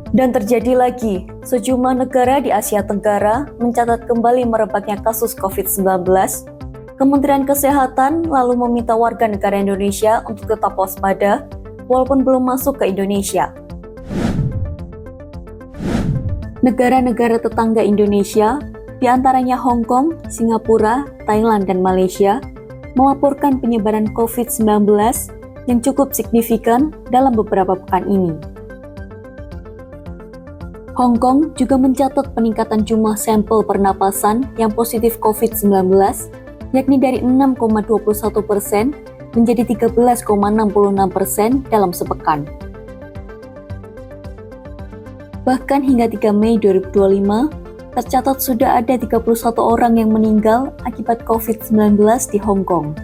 Dan terjadi lagi, sejumlah negara di Asia Tenggara mencatat kembali merebaknya kasus COVID-19. Kementerian Kesehatan lalu meminta warga negara Indonesia untuk tetap waspada, walaupun belum masuk ke Indonesia. Negara-negara tetangga Indonesia, di antaranya Hong Kong, Singapura, Thailand, dan Malaysia, melaporkan penyebaran COVID-19 yang cukup signifikan dalam beberapa pekan ini. Hong Kong juga mencatat peningkatan jumlah sampel pernapasan yang positif COVID-19, yakni dari 6,21% menjadi 13,66% dalam sepekan. Bahkan hingga 3 Mei 2025, tercatat sudah ada 31 orang yang meninggal akibat COVID-19 di Hong Kong.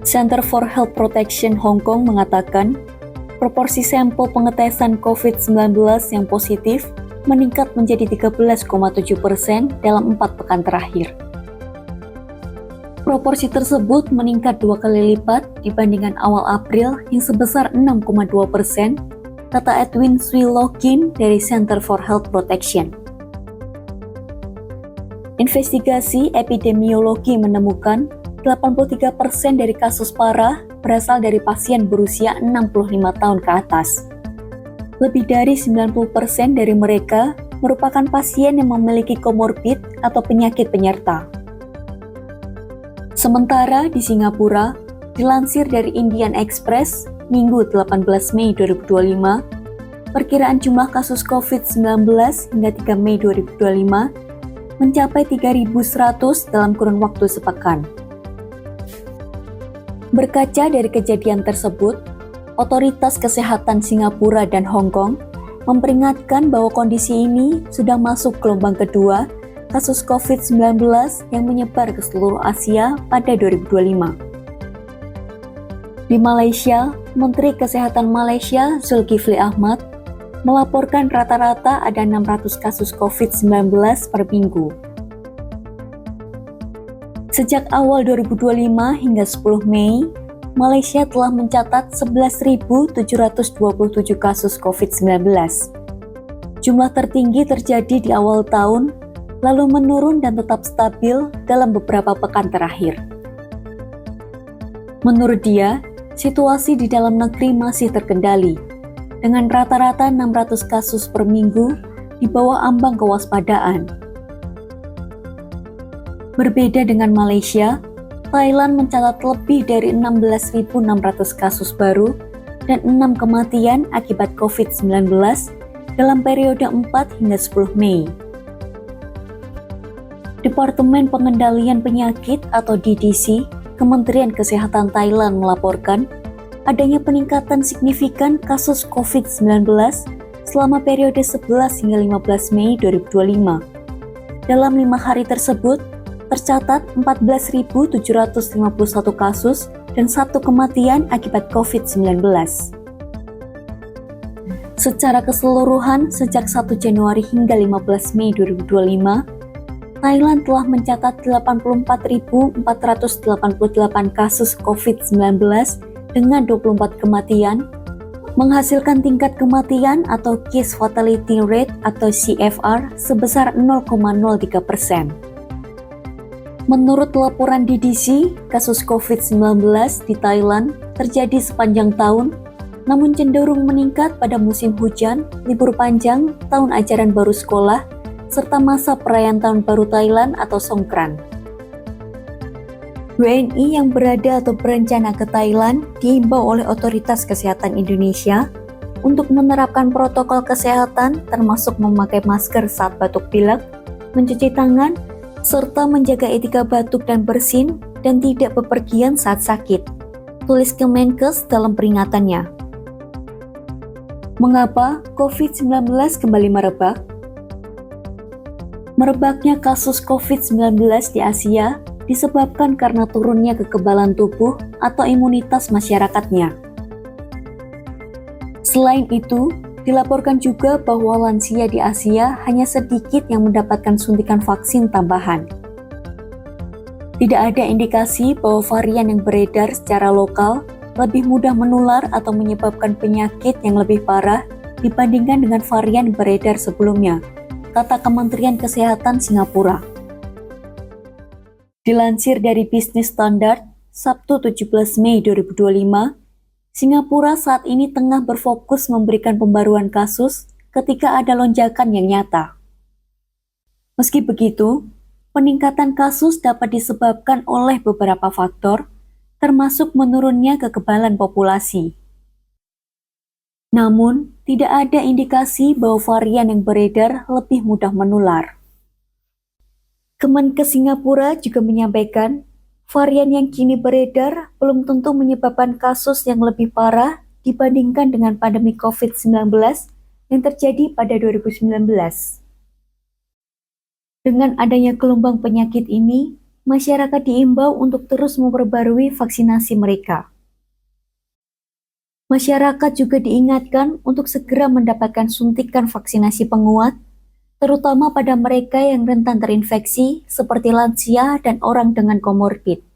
Center for Health Protection Hong Kong mengatakan, proporsi sampel pengetesan COVID-19 yang positif meningkat menjadi 13,7% dalam 4 pekan terakhir. Proporsi tersebut meningkat 2 kali lipat dibandingkan awal April yang sebesar 6,2%, kata Edwin Swee Loh-Kim dari Center for Health Protection. Investigasi epidemiologi menemukan 83% dari kasus parah berasal dari pasien berusia 65 tahun ke atas. Lebih dari 90% dari mereka merupakan pasien yang memiliki komorbid atau penyakit penyerta. Sementara di Singapura, dilansir dari Indian Express, Minggu 18 Mei 2025, perkiraan jumlah kasus COVID-19 hingga 3 Mei 2025 mencapai 3.100 dalam kurun waktu sepekan. Berkaca dari kejadian tersebut, otoritas kesehatan Singapura dan Hong Kong memperingatkan bahwa kondisi ini sudah masuk gelombang kedua kasus COVID-19 yang menyebar ke seluruh Asia pada 2025. Di Malaysia, Menteri Kesehatan Malaysia Zulkifli Ahmad melaporkan rata-rata ada 600 kasus COVID-19 per minggu. Sejak awal 2025 hingga 10 Mei, Malaysia telah mencatat 11.727 kasus COVID-19. Jumlah tertinggi terjadi di awal tahun, lalu menurun dan tetap stabil dalam beberapa pekan terakhir. Menurut dia, situasi di dalam negeri masih terkendali, dengan rata-rata 600 kasus per minggu di bawah ambang kewaspadaan. Berbeda dengan Malaysia, Thailand mencatat lebih dari 16.600 kasus baru dan 6 kematian akibat COVID-19 dalam periode 4 hingga 10 Mei. Departemen Pengendalian Penyakit atau DDC, Kementerian Kesehatan Thailand melaporkan adanya peningkatan signifikan kasus COVID-19 selama periode 11 hingga 15 Mei 2025. Dalam 5 hari tersebut, tercatat 14.751 kasus dan 1 kematian akibat COVID-19. Secara keseluruhan, sejak 1 Januari hingga 15 Mei 2025, Thailand telah mencatat 84.488 kasus COVID-19 dengan 24 kematian, menghasilkan tingkat kematian atau Case Fatality Rate atau CFR sebesar 0,03%. Menurut laporan DDC, kasus COVID-19 di Thailand terjadi sepanjang tahun, namun cenderung meningkat pada musim hujan, libur panjang, tahun ajaran baru sekolah, serta masa perayaan Tahun Baru Thailand atau Songkran. WNI yang berada atau berencana ke Thailand diimbau oleh otoritas kesehatan Indonesia untuk menerapkan protokol kesehatan termasuk memakai masker saat batuk pilek, mencuci tangan, serta menjaga etika batuk dan bersin dan tidak bepergian saat sakit, tulis Kemenkes dalam peringatannya. Mengapa COVID-19 kembali merebak? Merebaknya kasus COVID-19 di Asia disebabkan karena turunnya kekebalan tubuh atau imunitas masyarakatnya. Selain itu, dilaporkan juga bahwa lansia di Asia hanya sedikit yang mendapatkan suntikan vaksin tambahan. Tidak ada indikasi bahwa varian yang beredar secara lokal lebih mudah menular atau menyebabkan penyakit yang lebih parah dibandingkan dengan varian beredar sebelumnya, kata Kementerian Kesehatan Singapura. Dilansir dari Business Standard, Sabtu 17 Mei 2025, Singapura saat ini tengah berfokus memberikan pembaruan kasus ketika ada lonjakan yang nyata. Meski begitu, peningkatan kasus dapat disebabkan oleh beberapa faktor, termasuk menurunnya kekebalan populasi. Namun, tidak ada indikasi bahwa varian yang beredar lebih mudah menular. Kemenkes Singapura juga menyampaikan, varian yang kini beredar belum tentu menyebabkan kasus yang lebih parah dibandingkan dengan pandemi COVID-19 yang terjadi pada 2019. Dengan adanya gelombang penyakit ini, masyarakat diimbau untuk terus memperbarui vaksinasi mereka. Masyarakat juga diingatkan untuk segera mendapatkan suntikan vaksinasi penguat, terutama pada mereka yang rentan terinfeksi seperti lansia dan orang dengan komorbid.